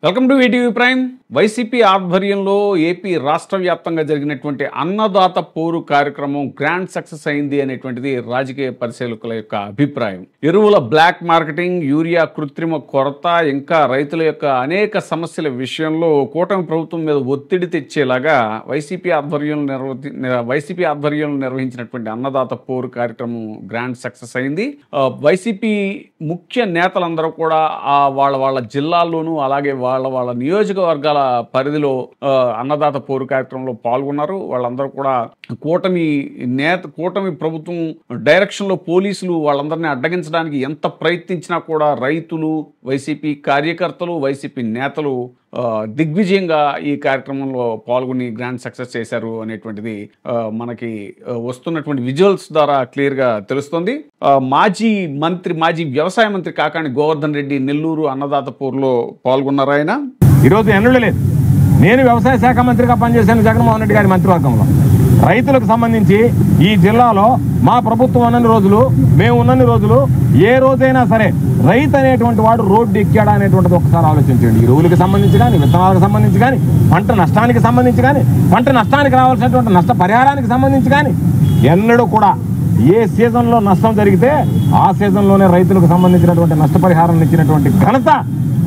Welcome to ETV prime. YCP ఆధ్వర్యంలో AP రాష్ట్ర వ్యాప్తంగా జరిగినటువంటి అన్నదాత పోరు కార్యక్రమం గ్రాండ్ సక్సెస్ అయింది అనేటువంటిది రాజకీయ పరిశీలకుల యొక్క అభిప్రాయం. ఎరువుల బ్లాక్ మార్కెటింగ్, యూరియా కృత్రిమ కొరత, ఇంకా రైతుల యొక్క అనేక సమస్యల విషయంలో కూటమి ప్రభుత్వం మీద ఒత్తిడి తెచ్చేలాగా వైసీపీ ఆధ్వర్యంలో నిర్వహించినటువంటి అన్నదాత పోరు కార్యక్రమం గ్రాండ్ సక్సెస్ అయింది. వైసీపీ ముఖ్య నేతలందరూ కూడా వాళ్ళ జిల్లాల్లోనూ అలాగే వాళ్ళ నియోజకవర్గాల పరిధిలో అన్నదాత పోరు కార్యక్రమంలో పాల్గొన్నారు. వాళ్ళందరూ కూడా కూటమి ప్రభుత్వం డైరెక్షన్ లో పోలీసులు వాళ్ళందరినీ అడ్డగించడానికి ఎంత ప్రయత్నించినా కూడా రైతులు, వైసీపీ కార్యకర్తలు, వైసీపీ నేతలు దిగ్విజయంగా ఈ కార్యక్రమంలో పాల్గొని గ్రాండ్ సక్సెస్ చేశారు అనేటువంటిది మనకి వస్తున్నటువంటి విజువల్స్ ద్వారా క్లియర్ గా తెలుస్తుంది. మాజీ వ్యవసాయ మంత్రి కాకాణి గోవర్ధన్ రెడ్డి నెల్లూరు అన్నదాత పోరులో పాల్గొన్నారు. ఆయన ఈరోజు ఎన్నులు లేదు. నేను వ్యవసాయ శాఖ మంత్రిగా పనిచేశాను జగన్మోహన్ రెడ్డి గారి మంత్రివర్గంలో. రైతులకు సంబంధించి ఈ జిల్లాలో మా ప్రభుత్వం ఉన్నన్ని రోజులు, మేము ఉన్నన్ని రోజులు ఏ రోజైనా సరే రైతు అనేటువంటి వాడు రోడ్డు ఎక్కాడా అనేటువంటిది ఒకసారి ఆలోచించండి. ఎరువులకు సంబంధించి కానీ, విత్తనాలకు సంబంధించి కానీ, పంట నష్టానికి సంబంధించి కానీ, పంట నష్టానికి రావాల్సినటువంటి నష్ట పరిహారానికి సంబంధించి కానీ ఎన్నడూ కూడా ఏ సీజన్లో నష్టం జరిగితే ఆ సీజన్లోనే రైతులకు సంబంధించినటువంటి నష్టపరిహారం ఇచ్చినటువంటి ఘనత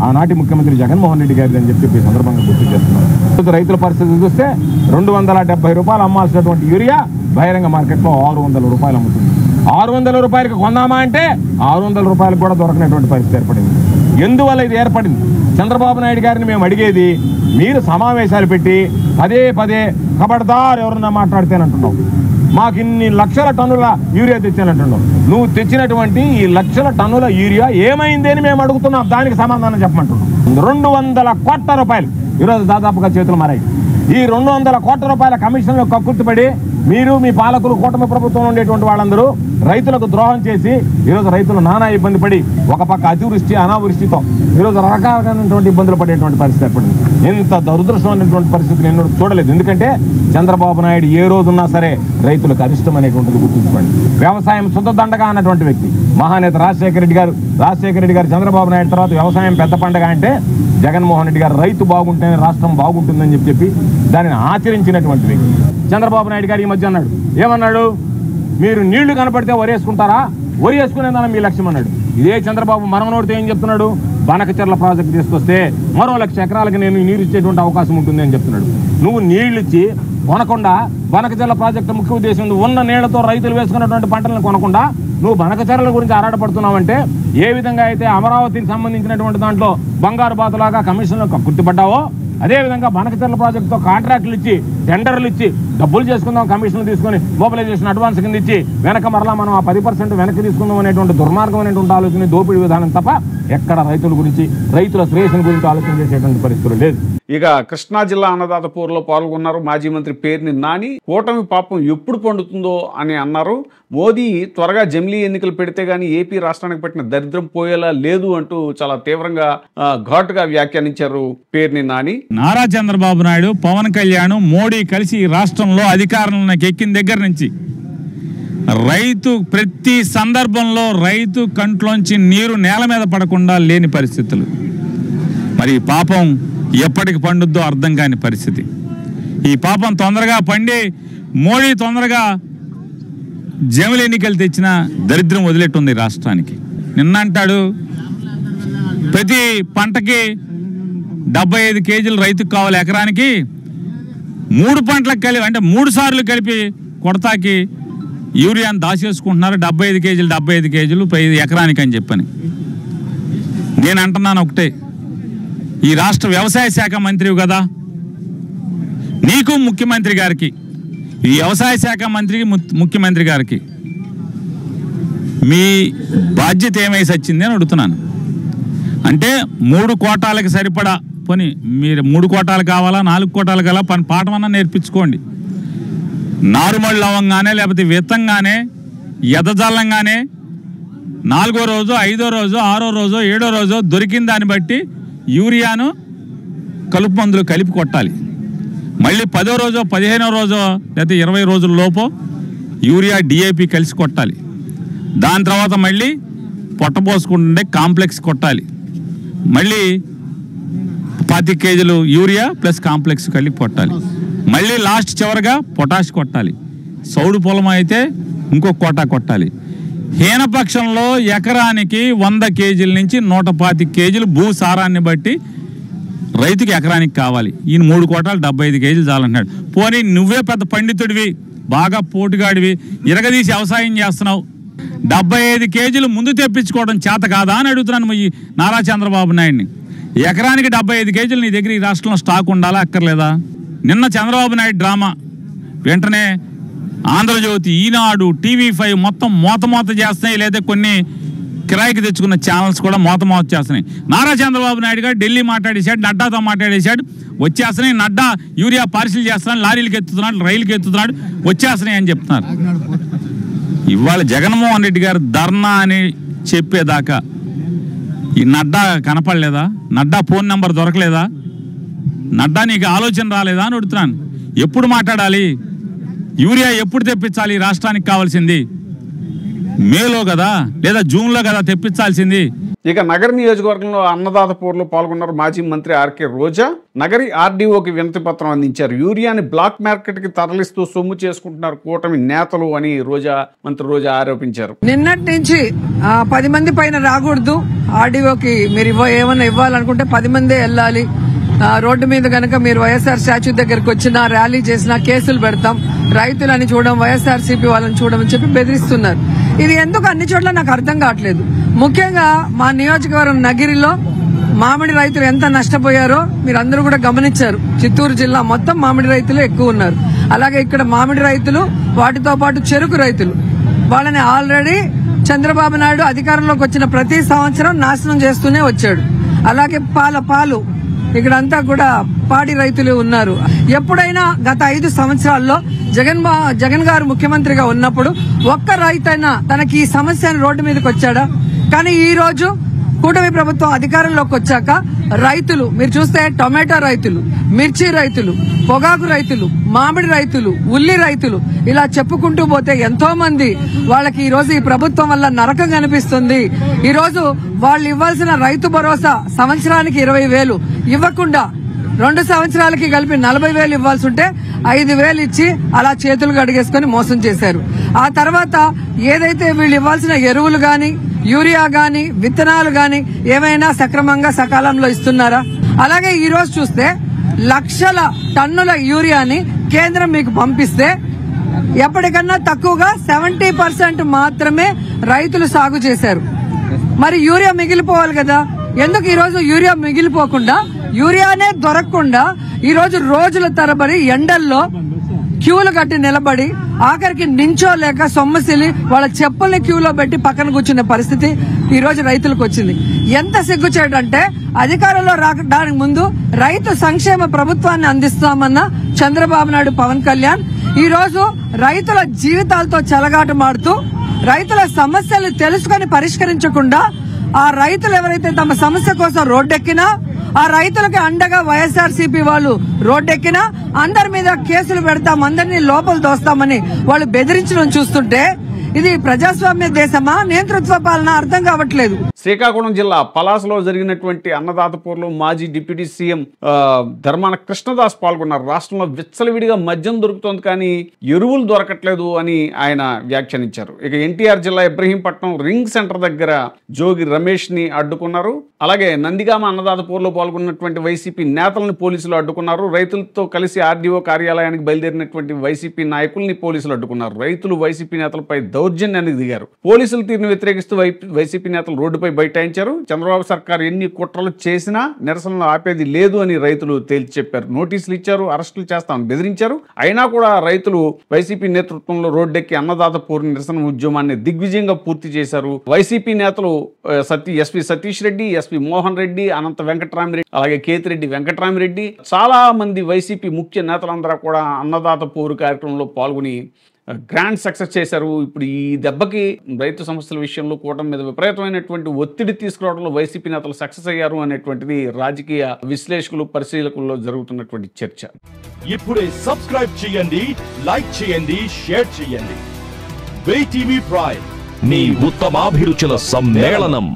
ఆనాటి ముఖ్యమంత్రి జగన్మోహన్ రెడ్డి గారిది అని చెప్పి సందర్భంగా గుర్తు చేస్తున్నారు. రైతుల పరిస్థితి చూస్తే 270 రూపాయలు అమ్మాల్సినటువంటి యూరియా బహిరంగ మార్కెట్లో 600 రూపాయలు అమ్ముతుంది. 600 రూపాయలకి కొన్నామా అంటే 600 రూపాయలకు కూడా దొరకనటువంటి పరిస్థితి ఏర్పడింది. ఎందువల్ల ఇది ఏర్పడింది? చంద్రబాబు నాయుడు గారిని మేము అడిగేది, మీరు సమావేశాలు పెట్టి పదే ఖబర్దార్ ఎవరన్నా మాట్లాడితేనంటున్నావు, మాకు ఇన్ని లక్షల టన్నుల యూరియా తెచ్చానంటున్నావు. నువ్వు తెచ్చినటువంటి ఈ లక్షల టన్నుల యూరియా ఏమైంది అని మేము అడుగుతున్నాం. దానికి సమాధానం చెప్పమంటున్నాం. 200 కోట్ల రూపాయలు ఈరోజు దాదాపుగా చేతులు మారాయి. ఈ 200 కోట్ల రూపాయల కమిషన్లో కక్కుర్తిపడి మీరు, మీ పాలకులు, కూటమి ప్రభుత్వంలో ఉండేటువంటి వాళ్ళందరూ రైతులకు ద్రోహం చేసి ఈరోజు రైతులు నానా ఇబ్బంది పడి, ఒక పక్క అతివృష్టి అనావృష్టితో ఈరోజు రకరకాలైనటువంటి ఇబ్బందులు పడేటువంటి పరిస్థితి ఏర్పడింది. ఇంత దురదృష్టమైనటువంటి పరిస్థితిని ఎన్నడూ చూడలేదు. ఎందుకంటే చంద్రబాబు నాయుడు ఏ రోజున్నా సరే రైతులకు అరిష్టం అనేటువంటిది గుర్తుంచుకోండి. వ్యవసాయం శుద్ధదండగా అన్నటువంటి వ్యక్తి మహానేత రాజశేఖర రెడ్డి గారు చంద్రబాబు నాయుడు తర్వాత వ్యవసాయం పెద్ద పండగ అంటే జగన్మోహన్ రెడ్డి గారు రైతు బాగుంటేనే రాష్ట్రం బాగుంటుందని చెప్పి దానిని ఆచరించినటువంటి వ్యక్తి. చంద్రబాబు నాయుడు గారు ఈ మధ్య అన్నాడు, ఏమన్నాడు? మీరు నీళ్లు కనపడితే వరేసుకుంటారా, వరి వేసుకునేదాన్ని మీ లక్ష్యం అన్నాడు. ఇదే చంద్రబాబు మరమనోడితో ఏం చెప్తున్నాడు? బనకచెర్ల ప్రాజెక్టు తీసుకొస్తే మరో 1,00,000 ఎకరాలకు నేను నీరు ఇచ్చేటువంటి అవకాశం ఉంటుంది అని చెప్తున్నాడు. నువ్వు నీళ్లు ఇచ్చి కొనకుండా, బనకచెర్ల ప్రాజెక్టు ముఖ్య ఉద్దేశం ఉన్న నీళ్లతో రైతులు వేసుకున్నటువంటి పంటలను కొనకుండా నువ్వు బనకచెర్ల గురించి ఆరాటపడుతున్నావంటే, ఏ విధంగా అయితే అమరావతికి సంబంధించినటువంటి దాంట్లో బంగారు బాతులాగా కమిషన్లకు గుర్తుపడ్డావో, అదేవిధంగా బనకచెర్ల ప్రాజెక్టుతో కాంట్రాక్టులు ఇచ్చి, టెండర్లు ఇచ్చి, డబ్బులు చేసుకుందాం, కమిషన్లు తీసుకొని మొబిలైజేషన్ అడ్వాన్స్ కింద ఇచ్చి వెనక మరలా మనం ఆ 10% వెనక్కి తీసుకుందాం అనేటువంటి దుర్మార్గమైనటువంటి ఆలోచన, దోపిడీ విధానం తప్ప ఎక్కడ రైతుల గురించి, రైతుల శ్రేయస్సుల గురించి ఆలోచన చేసేటువంటి పరిస్థితులు లేదు. ఇక కృష్ణా జిల్లా అన్నదాత పోరులో పాల్గొన్నారు మాజీ మంత్రి పేర్ని నాని. కూటమి పాపం ఎప్పుడు పండుతుందో అని అన్నారు. మోదీ త్వరగా జమిలీ ఎన్నికలు పెడితే గానీ ఏపీ రాష్ట్రానికి పెట్టిన దరిద్రం పోయేలా లేదు అంటూ చాలా తీవ్రంగా ఘాటుగా వ్యాఖ్యానించారు పేర్ని నాని. నారా చంద్రబాబు నాయుడు, పవన్ కళ్యాణ్, మోడీ కలిసి ఈ రాష్ట్రంలో అధికారంలోకి ఎక్కిన దగ్గర నుంచి రైతు ప్రతి సందర్భంలో రైతు కంట్లోంచి నీరు నేల మీద పడకుండా లేని పరిస్థితులు. మరి పాపం ఎప్పటికి పండుద్దో అర్థం కాని పరిస్థితి. ఈ పాపం తొందరగా పండి మోడీ తొందరగా జమిలి ఎన్నికలు తెచ్చిన దరిద్రం వదిలేట్టుంది రాష్ట్రానికి. నిన్న అంటాడు ప్రతి పంటకి 75 కేజీలు రైతుకు కావాలి ఎకరానికి, 3 పంటలకు కలిపి అంటే 3 సార్లు కలిపి కొడతాకి యూరియాను దాచేసుకుంటున్నారు. 75 కేజీలు ఎకరానికి అని చెప్పని. నేను అంటున్నాను ఒకటే, ఈ రాష్ట్ర వ్యవసాయ శాఖ మంత్రివి కదా, నీకు ముఖ్యమంత్రి గారికి, ఈ వ్యవసాయ శాఖ మంత్రికి ముఖ్యమంత్రి గారికి మీ బాధ్యత ఏమైసి వచ్చింది అని అడుగుతున్నాను. అంటే 3 కోటాలకు సరిపడా పని, మీరు 3 కోటాలు కావాలా, 4 కోటాలు కావాలా, పాఠమన్నా నేర్పించుకోండి. నారుమళ్ళు అవ్వంగానే, లేకపోతే విత్తంగానే, ఎదజల్లంగానే 4వ రోజు, 5వ రోజు, 6వ రోజు, 7వ రోజు దొరికిన దాన్ని బట్టి యూరియాను కలుపు మందులు కలిపి కొట్టాలి. మళ్ళీ 10వ రోజు, 15వ రోజు, లేకపోతే 20 రోజుల లోపు యూరియా డిఏపి కలిసి కొట్టాలి. దాని తర్వాత మళ్ళీ పొట్టపోసుకుంటుండే కాంప్లెక్స్ కొట్టాలి. మళ్ళీ 25 కేజీలు యూరియా ప్లస్ కాంప్లెక్స్ కలిపి కొట్టాలి. మళ్ళీ లాస్ట్ చివరగా పొటాష్ కొట్టాలి. సౌడు పొలం అయితే ఇంకో కోటా కొట్టాలి. హీనపక్షంలో ఎకరానికి 100 కేజీల నుంచి 125 కేజీలు భూసారాన్ని బట్టి రైతుకి ఎకరానికి కావాలి. ఈయన 3 కోటాలు 75 కేజీలు చాలంటున్నాడు. పోనీ నువ్వే పెద్ద పండితుడివి, బాగా పోటుగాడివి, ఇరగదీసి వ్యవసాయం చేస్తున్నావు, 75 కేజీలు ముందు తెప్పించుకోవడం చేత కాదా అని అడుగుతున్నాను ఈ నారా చంద్రబాబు నాయుడిని. ఎకరానికి 75 కేజీలు నీ దగ్గర ఈ రాష్ట్రంలో స్టాక్ ఉండాలా అక్కర్లేదా? నిన్న చంద్రబాబు నాయుడు డ్రామా వెంటనే ఆంధ్రజ్యోతి, ఈనాడు, TV5 మొత్తం మోత చేస్తున్నాయి. లేదా కొన్ని కిరాయికి తెచ్చుకున్న ఛానల్స్ కూడా మోత చేస్తున్నాయి. నారా చంద్రబాబు నాయుడు గారు ఢిల్లీ మాట్లాడేశాడు, నడ్డాతో మాట్లాడేశాడు, వచ్చేస్తున్నాయి, నడ్డా యూరియా పార్సిల్ చేస్తున్నాడు, లారీలకు ఎత్తుతున్నాడు, రైలుకి ఎత్తుతున్నాడు, వచ్చేస్తున్నాయి అని చెప్తున్నారు. ఇవాళ జగన్మోహన్ రెడ్డి గారు ధర్నా అని చెప్పేదాకా ఈ నడ్డా కనపడలేదా? నడ్డా ఫోన్ నెంబర్ దొరకలేదా? నడ్డా నీకు ఆలోచన రాలేదా అని అడుగుతున్నాను. ఎప్పుడు మాట్లాడాలి? యూరియా ఎప్పుడు తెప్పించాలి? రాష్ట్రానికి కావాల్సింది మేలో కదా లేదా జూన్లో కదా తెప్పించాల్సింది. ఇక నగర నియోజకవర్గంలో అన్నదాత పోరులో పాల్గొన్నారు మాజీ మంత్రి ఆర్కే రోజా. నగరి ఆర్డీఓకి వినతి పత్రం అందించారు. యూరియాని బ్లాక్ మార్కెట్కి తరలిస్తూ సొమ్ము చేసుకుంటున్నారు కూటమి నేతలు అని మంత్రి రోజా ఆరోపించారు. నిన్నటి నుంచి 10 మంది పైన రాకూడదు, ఆర్డీఓకి మీరు ఏమన్నా ఇవ్వాలనుకుంటే 10 మందే వెళ్ళాలి, రోడ్డు మీద గనక మీరు వైఎస్ఆర్ స్టాచ్యూ దగ్గరకు వచ్చినా ర్యాలీ చేసినా కేసులు పెడతాం, రైతులని చూడడం, వైఎస్ఆర్సీపీ వాళ్ళని చూడమని చెప్పి బెదిరిస్తున్నారు. ఇది ఎందుకు అన్ని చోట్ల నాకు అర్థం కావట్లేదు. ముఖ్యంగా మా నియోజకవర్గం నగిరిలో మామిడి రైతులు ఎంత నష్టపోయారో మీరు అందరూ కూడా గమనించారు. చిత్తూరు జిల్లా మొత్తం మామిడి రైతులు ఎక్కువ ఉన్నారు. అలాగే ఇక్కడ మామిడి రైతులు, వాటితో పాటు చెరుకు రైతులు, వాళ్ళని ఆల్రెడీ చంద్రబాబు నాయుడు అధికారంలోకి వచ్చిన ప్రతి సంవత్సరం నాశనం చేస్తూనే వచ్చాడు. అలాగే పాలు ఇక్కడంతా కూడా పాడి రైతులు ఉన్నారు. ఎప్పుడైనా గత 5 సంవత్సరాల్లో జగన్ గారు ముఖ్యమంత్రిగా ఉన్నప్పుడు ఒక్క రైతైనా తనకి ఈ సమస్యను రోడ్డు మీదకి వచ్చాడా? కానీ ఈ రోజు కూటమి ప్రభుత్వం అధికారంలోకి వచ్చాక రైతులు మీరు చూస్తే టొమాటో రైతులు, మిర్చి రైతులు, పొగాకు రైతులు, మామిడి రైతులు, ఉల్లి రైతులు, ఇలా చెప్పుకుంటూ పోతే ఎంతో మంది వాళ్ళకి ఈ రోజు ఈ ప్రభుత్వం వల్ల నరకం కనిపిస్తుంది. ఈ రోజు వాళ్ళు ఇవ్వాల్సిన రైతు భరోసా సంవత్సరానికి 20,000 ఇవ్వకుండా 2 సంవత్సరాలకి కలిపి 40,000 ఇవ్వాల్సి ఉంటే 5,000 ఇచ్చి అలా చేతులు కడిగేసుకుని మోసం చేశారు. ఆ తర్వాత ఏదైతే వీళ్ళు ఇవ్వాల్సిన ఎరువులు గాని, యూరియా గాని, విత్తనాలు గాని ఏమైనా సక్రమంగా సకాలంలో ఇస్తున్నారా? అలాగే ఈ రోజు చూస్తే లక్షల టన్నుల యూరియాని కేంద్రం మీకు పంపిస్తే ఎప్పటికన్నా తక్కువగా 70% మాత్రమే రైతులు సాగు చేశారు. మరి యూరియా మిగిలిపోవాలి కదా? ఎందుకు ఈ రోజు యూరియా మిగిలిపోకుండా, యూరియానే దొరకకుండా ఈ రోజు రోజుల తరబడి ఎండల్లో క్యూలు కట్టి నిలబడి ఆఖరికి నించోలేక సొమ్మసిలి వాళ్ళ చెప్పుల్ని క్యూలో పెట్టి పక్కన కూర్చునే పరిస్థితి ఈ రోజు రైతులకు వచ్చింది. ఎంత సిగ్గుచేటంటే అధికారంలో రావడానికి ముందు రైతు సంక్షేమ ప్రభుత్వాన్ని అందిస్తామన్న చంద్రబాబు నాయుడు, పవన్ కళ్యాణ్ ఈ రోజు రైతుల జీవితాలతో చెలగాటమాడుతూ రైతుల సమస్యలు తెలుసుకొని పరిష్కరించకుండా ఆ రైతులు ఎవరైతే తమ సమస్య కోసం రోడ్డెక్కినా, ఆ రైతులకి అండగా వైఎస్ఆర్సీపీ వాళ్ళు రోడ్డెక్కినా అందరి మీద కేసులు పెడతాం, అందరినీ లోపల దోస్తామని వాళ్ళు బెదిరించడం చూస్తుంటే ఇది ప్రజాస్వామ్య దేశమా, నేతృత్వ పాలన అర్థం కావట్లేదు. శ్రీకాకుళం జిల్లా పలాసలో జరిగినటువంటి అన్నదాత పోరులో మాజీ డిప్యూటీ సీఎం ధర్మాన కృష్ణదాస్ పాల్గొన్నారు. రాష్ట్రంలో విచ్చలవిడిగా మద్యం దొరుకుతోంది కానీ ఎరువులు దొరకట్లేదు అని ఆయన వ్యాఖ్యానించారు. ఇక ఎన్టీఆర్ జిల్లా ఇబ్రహీంపట్నం రింగ్ సెంటర్ దగ్గర జోగి రమేష్ ని అడ్డుకున్నారు. అలాగే నందిగామ అన్నదాత పోరులో పాల్గొన్నటువంటి వైసీపీ నేతలను పోలీసులు అడ్డుకున్నారు. రైతులతో కలిసి ఆర్డీఓ కార్యాలయానికి బయలుదేరినటువంటి వైసీపీ నాయకుల్ని పోలీసులు అడ్డుకున్నారు. రైతులు వైసీపీ నేతలపై దౌర్జన్యానికి దిగారు. పోలీసుల తీరును వ్యతిరేకిస్తూ వైసీపీ నేతలు రోడ్డుపై బైఠాయించారు. చంద్రబాబు సర్కారు ఎన్ని కుట్రలు చేసినా నిరసనలు ఆపేది లేదు అని రైతులు తేల్చి చెప్పారు. నోటీసులు ఇచ్చారు, అరెస్టులు చేస్తామని బెదిరించారు. అయినా కూడా రైతులు వైసీపీ నేతృత్వంలో రోడ్డెక్కి అన్నదాత పోరు నిరసన ఉద్యమాన్ని దిగ్విజయంగా పూర్తి చేశారు. వైసీపీ నేతలు ఎస్పీ సతీష్ రెడ్డి, ఎస్పీ మోహన్ రెడ్డి, అనంత వెంకటరామిరెడ్డి, అలాగే కేతిరెడ్డి వెంకటరామిరెడ్డి, చాలా మంది వైసీపీ ముఖ్య నేతలందరూ కూడా అన్నదాత పోరు కార్యక్రమంలో పాల్గొని గ్రాండ్ సక్సెస్ చేశారు. ఇప్పుడు ఈ దెబ్బకి రైతు సమస్యల విషయంలో కూటమి మీద విపరీతమైనటువంటి ఒత్తిడి తీసుకురావడంలో వైసీపీ నేతలు సక్సెస్ అయ్యారు అనేటువంటిది రాజకీయ విశ్లేషకులు, పరిశీలకుల్లో జరుగుతున్నటువంటి చర్చ. ఇప్పుడే సబ్స్క్రైబ్ చేయండి, లైక్ చేయండి, షేర్ చేయండి. VTV ప్రైమ్, మీ ఉత్తమాభిరుచుల సమ్మేళనం.